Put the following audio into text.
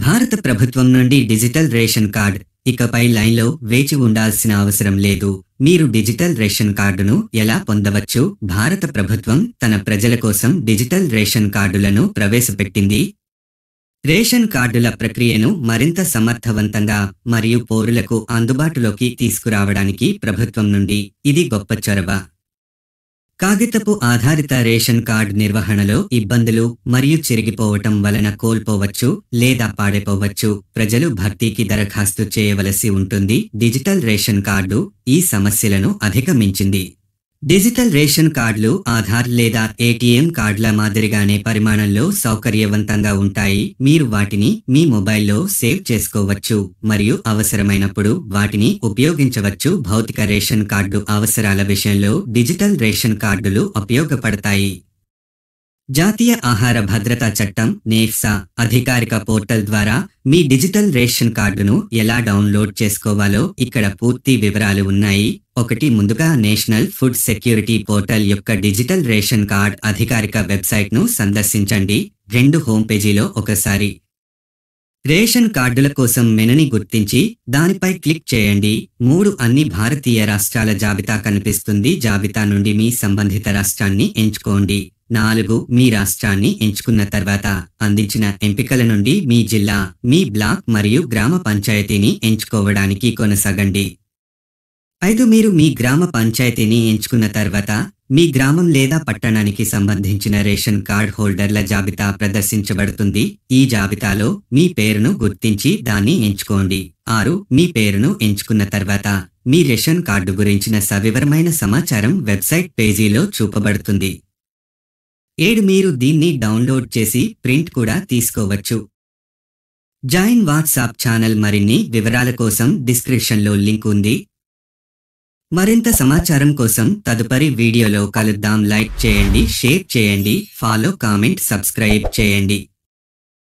భారత ప్రభుత్వం నుండి డిజిటల్ రేషన్ కార్డ్ ఇకపై లైన్లో వేచి ఉండాల్సిన అవసరం లేదు. మీరు డిజిటల్ రేషన్ కార్డును ఎలా పొందవచ్చు? భారత ప్రభుత్వం తన ప్రజల కోసం డిజిటల్ రేషన్ కార్డులను ప్రవేశపెట్టింది. రేషన్ కార్డుల ప్రక్రియను మరింత సమర్థవంతంగా మరియు పౌరులకు అందుబాటులోకి తీసుకురావడానికి ప్రభుత్వం నుండి ఇది గొప్ప చొరవ. కాగితపు ఆధారిత రేషన్ కార్డు నిర్వహణలో ఇబ్బందులు మరియు చిరిగిపోవటం వలన కోల్పోవచ్చు లేదా పాడైపోవచ్చు. ప్రజలు భర్తీకి దరఖాస్తు చేయవలసి ఉంటుంది. డిజిటల్ రేషన్ కార్డు ఈ సమస్యలను అధిగమించింది. డిజిటల్ రేషన్ కార్డులు ఆధార్ లేదా ఏటీఎం కార్డుల మాదిరిగానే పరిమాణంలో సౌకర్యవంతంగా ఉంటాయి. మీరు వాటిని మీ మొబైల్లో సేవ్ చేసుకోవచ్చు మరియు అవసరమైనప్పుడు వాటిని ఉపయోగించవచ్చు. భౌతిక రేషన్ కార్డు అవసరాల విషయంలో డిజిటల్ రేషన్ కార్డులు ఉపయోగపడతాయి. జాతీయ ఆహార భద్రతా చట్టం నేఫ్సా అధికారిక పోర్టల్ ద్వారా మీ డిజిటల్ రేషన్ కార్డును ఎలా డౌన్లోడ్ చేసుకోవాలో ఇక్కడ పూర్తి వివరాలు ఉన్నాయి. 1. ముందుగా నేషనల్ ఫుడ్ సెక్యూరిటీ పోర్టల్ యొక్క డిజిటల్ రేషన్ కార్డ్ అధికారిక వెబ్సైట్ను సందర్శించండి. 2. హోమ్ పేజీలో ఒకసారి రేషన్ కార్డుల కోసం మెనుని గుర్తించి దానిపై క్లిక్ చేయండి. 3. అన్ని భారతీయ రాష్ట్రాల జాబితా కనిపిస్తుంది. జాబితా నుండి మీ సంబంధిత రాష్ట్రాన్ని ఎంచుకోండి. 4. మీ రాష్ట్రాన్ని ఎంచుకున్న తర్వాత అందించిన ఎంపికల నుండి మీ జిల్లా, మీ బ్లాక్ మరియు గ్రామ పంచాయతీని ఎంచుకోవడానికి కొనసాగండి. 5. మీరు మీ గ్రామ పంచాయతీని ఎంచుకున్న తర్వాత మీ గ్రామం లేదా పట్టణానికి సంబంధించిన రేషన్ కార్డ్ హోల్డర్ల జాబితా ప్రదర్శించబడుతుంది. ఈ జాబితాలో మీ పేరును గుర్తించి దాన్ని ఎంచుకోండి. 6. మీ పేరును ఎంచుకున్న తర్వాత మీ రేషన్ కార్డు గురించిన సవివరమైన సమాచారం వెబ్సైట్ పేజీలో చూపబడుతుంది. 7. మీరు దీన్ని డౌన్లోడ్ చేసి ప్రింట్ కూడా తీసుకోవచ్చు. Join WhatsApp channel. మరిన్ని వివరాల కోసం డిస్క్రిప్షన్లో లింక్ ఉంది. మరింత సమాచారం కోసం తదుపరి వీడియోలో కలుద్దాం. లైక్ చేయండి, షేర్ చేయండి, ఫాలో, కామెంట్, సబ్స్క్రైబ్ చేయండి.